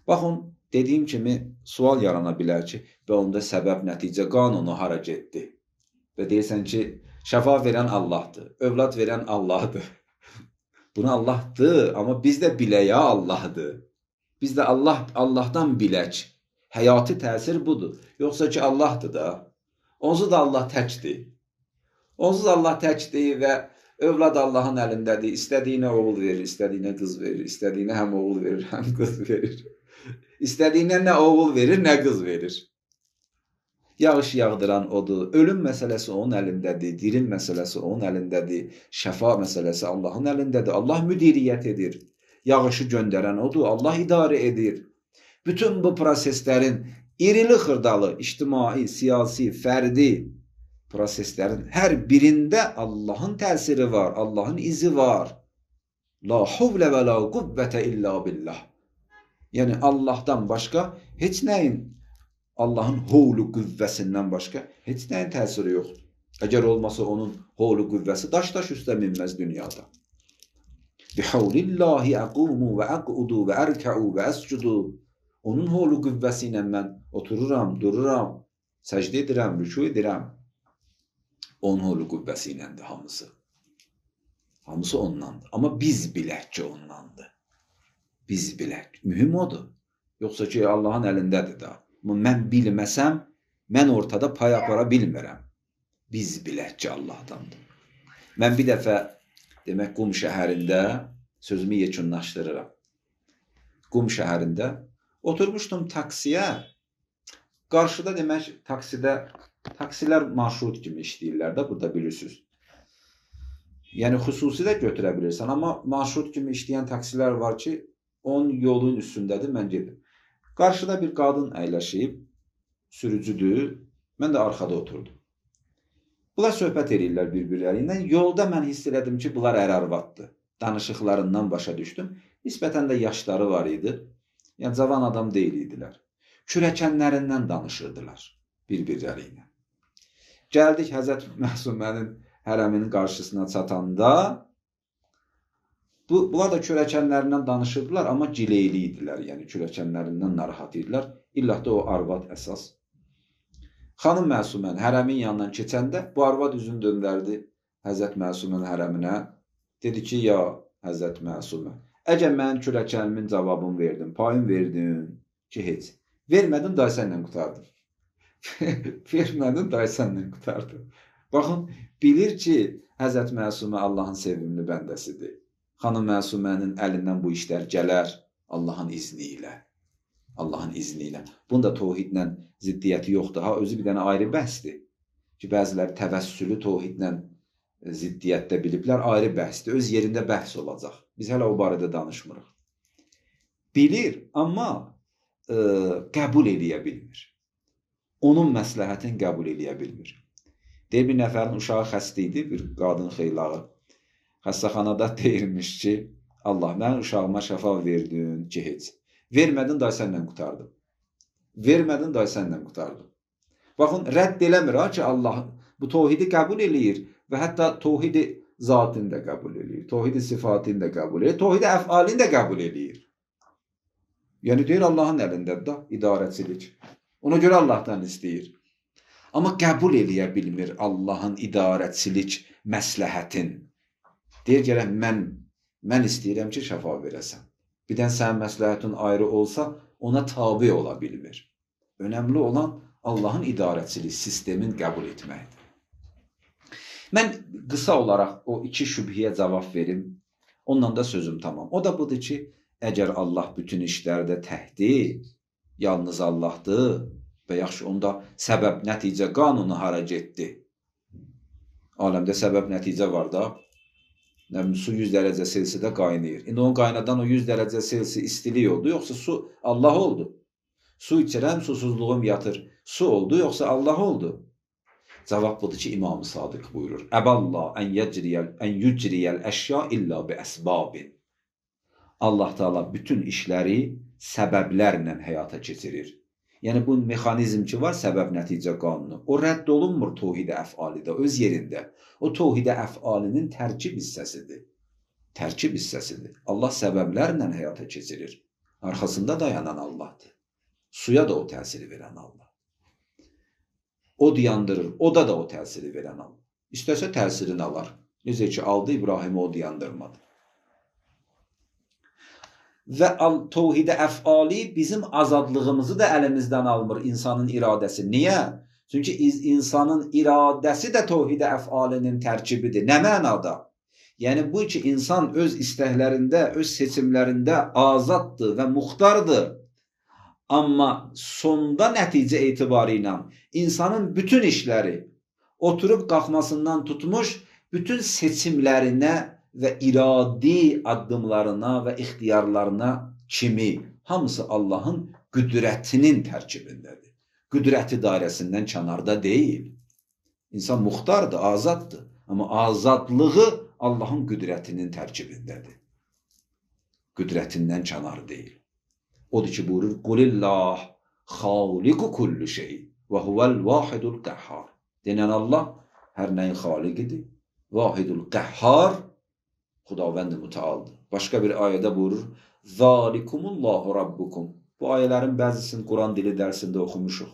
Baxın, dediyim kimi sual yarana bilər ki, və onda səbəb-nəticə qanunu hara getdi? Və deyirsən ki, şəfa verən Allahdır, övlad verən Allahdır. Bunu Allahdır, amma biz də bilək ya Allahdır. Biz də Allahdan bilək. Həyati təsir budur. Yoxsa ki, Allahdır da. Onsuz da Allah təkdir. Onsuz Allah təkdir və övlad Allahın əlindədir. İstədiyinə oğul verir, istədiyinə qız verir, istədiyinə həm oğul verir, həm qız verir. İstədiyinə nə oğul verir, nə qız verir. Yağış yağdıran odur. Ölüm məsələsi onun əlindədir. Dirim məsələsi onun əlindədir. Şəfa məsələsi Allahın əlindədir. Allah müdiriyyət edir. Yağışı göndərən odur. Allah idarə edir. Bütün bu proseslərin irili xırdalı, ictimai, siyasi, fərdi proseslərin hər birində Allahın təsiri var. Allahın izi var. La havlə və la quvvətə illa billah. Yəni Allahdan başqa heç nəyin, Allahın hovlu qüvvəsindən başqa heç nəyin təsiri yoxdur. Əgər olmasa onun hovlu qüvvəsi daş üstə minməz dünyada. Bihawlillahi aqumu və aqudu və ərkəu və əscudu. Onun hovlu qüvvəsi ilə mən otururam, dururam, səcdə edirəm, rükû edirəm. Onun hovlu qüvvəsi iləndir hamısı. Hamısı ondandır. Amma biz bilək ki ondandır. Biz bilək. Mühüm odur. Yoxsa ki Allahın əlindədir da. Amma mən bilməsəm, mən ortada pay apara bilmirəm. Biz bilək ki Allahdandır. Mən bir dəfə, demək, Qum şəhərində, sözümü yekunlaşdırıram. Qum şəhərində oturmuşdum taksiyə. Qarşıda demək, taksilər marşrut kimi işləyirlər də, burada bilirsiniz. Yəni, xüsusi də götürə bilirsən, amma marşrut kimi işləyən taksilər var ki, onun yolun üstündədir, mən gedim. Qarşıda bir qadın əyləşib, sürücüdür, mən də arxada oturdum. Bunlar söhbət edirlər bir-birlərindən. Yolda mən hiss elədim ki, bunlar ər-arvaddır. Danışıqlarından başa düşdüm. Nisbətən də yaşları var idi. Yəni, cavan adam deyil idilər. Kürəkənlərindən danışırdılar bir-birləri ilə. Gəldik Həzrət Məsumənin hərəminin qarşısına çatanda, bunlar da kürəkənlərindən danışırdılar, amma gileyli idilər. Yəni, kürəkənlərindən narahat idilər. İllah da o arvad əsas. Xanım Məsumən hərəmin yanından keçəndə bu arvad üzünü döndərdi Həzrət Məsumənin hərəminə. Dedi ki, ya Həzrət Məsumən, əgər mən kürəkənimin cavabını verdim, payın verdim ki, heç. Vermədim, day sənlə qutardım. Vermədim, day sənlə qutardım. Baxın, bilir ki, Həzrət Məsumə Allahın sevimli bəndəsidir. Xanım Məsumənin əlindən bu işlər gələr Allahın izni ilə. Allahın izni ilə. Bunun da tövhidlə ziddiyyəti yoxdur. Ha, özü bir dənə ayrı bəhsdir. Ki, bəziləri təvəssülü tövhidlə ziddiyyətdə biliblər, ayrı bəhsdir. Öz yerində bəhs olacaq. Biz hələ o barədə danışmırıq. Bilir, amma qəbul eləyə bilmir. Onun məsləhətini qəbul eləyə bilmir. Deyir, bir nəfərin uşağı xəstə idi, bir qadın xeylağı. Xəstəxanada deyirmiş ki, Allah, mən uşağıma şəfa verdin ki, heç. Vermədin, day səndən qutardım. Vermədin, day səndən qutardım. Baxın, rədd eləmir ki, Allah bu tövhidi qəbul eləyir və hətta tövhidi zatını da qəbul eləyir, tövhidi sifatını da qəbul eləyir, tövhidi əfalini də qəbul eləyir. Yəni deyir, Allahın əlindədir da idarəçilik. Ona görə Allahdan istəyir. Amma qəbul eləyə bilmir Allahın idarəçilik məsləhətin. Deyir, gələk, mən istəyirəm ki, şəfa verəsən. Bir dən sənin məsləhətin ayrı olsa, ona tabi ola bilmir. Önəmli olan Allahın idarəçilik sistemin qəbul etməkdir. Mən qısa olaraq o iki şübhəyə cavab verim. Ondan da sözüm tamam. O da budur ki, əgər Allah bütün işlərdə təhdir, yalnız Allahdır və yaxşı onda səbəb nəticə qanunu hara getdi? Aləmdə səbəb nəticə var da. Su 100 dərəcə Selsidə qaynayır. İndi onun qaynadan o 100 dərəcə Selsi istilik oldu, yoxsa su Allah oldu? Su içirəm, susuzluğum yatır. Su oldu, yoxsa Allah oldu? Cavab budur ki, İmam-ı Sadiq buyurur. Əballah ən yücriyəl əşya illa bi əsbabin. Allah Teala bütün işləri səbəblərlə həyata keçirir. Yəni bu mexanizm ki var, səbəb-nəticə qanunu. O rədd olunmur tövhid-i əfalidə, öz yerində. O tövhid-i əfalinin tərkib hissəsidir. Tərkib hissəsidir. Allah səbəblərlə həyata keçirir. Arxasında dayanan Allahdır. Suya da o təsiri verən Allah. Od yandırır, oda da o təsiri verən Allah. İstəsə təsirini alar. Necə ki, aldı İbrahim'i od yandırmadı. Və tövhid-i əfali bizim azadlığımızı da əlimizdən almır insanın iradəsi. Niyə? Çünki insanın iradəsi də tövhid-i əfalinin tərkibidir. Nə mənada? Yəni bu ki, insan öz istəklərində, öz seçimlərində azaddır və muxtardır. Amma sonda nəticə etibarı ilə insanın bütün işləri oturub qalxmasından tutmuş bütün seçimlərinə və iradi addımlarına və ixtiyarlarına kimi hamısı Allahın qüdrətinin tərkibindədir. Qüdrəti dairəsindən kənarda deyil. İnsan muxtardır, azaddır. Amma azadlığı Allahın qüdrətinin tərkibindədir. Qüdrətindən kənar deyil. Odur ki, buyurur, Qulillah xaliqu kulli şey və huvəl vahidul qəhhar. Denən Allah hər nəyin xaliqidir. Vahidul qəhhar Xudavənd-i mütealdır. Başqa bir ayədə buyurur, Zalikumullahu Rabbukum. Bu ayələrin bəzisini Quran dili dərsində oxumuşuq.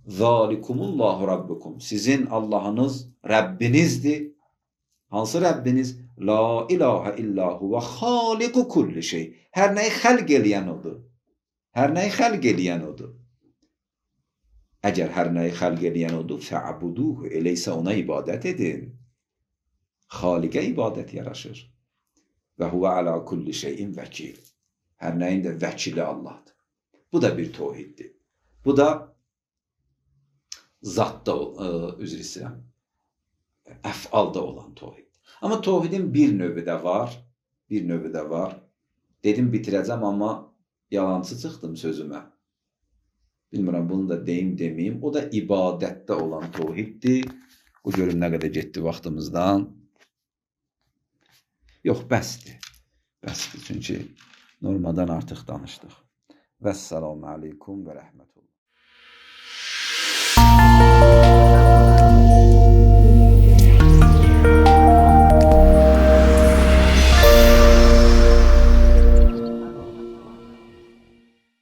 Zalikumullahu Rabbukum. Sizin Allahınız Rəbbinizdir. Hansı Rəbbiniz? La ilahe illahu və xaliqu kulli şey. Hər nəyi xəlq eləyən odur. Hər nəyi xəlq eləyən odur. Əgər hər nəyi xəlq eləyən odur, fə'buduhu. Elə isə ona ibadət edin. Xaliqə ibadət yaraşır. Və huvə alə kulli şeyin vəkil. Hər nəyin də vəkili Allahdır. Bu da bir tövhiddir. Bu da zatda, üzr istəyirəm, əfalda olan tövhid. Amma tövhidin bir növü də var. Bir növü də var. Dedim bitirəcəm, amma yalancı çıxdım sözümə. Bilmirəm, bunu da deyim, deməyim. O da ibadətdə olan tövhiddir. Bu görüm nə qədər getdi vaxtımızdan. Yox, bəsdir. Bəsdir, çünki normadan artıq danışdıq. Vəssalamu aleykum və rəhmətullah.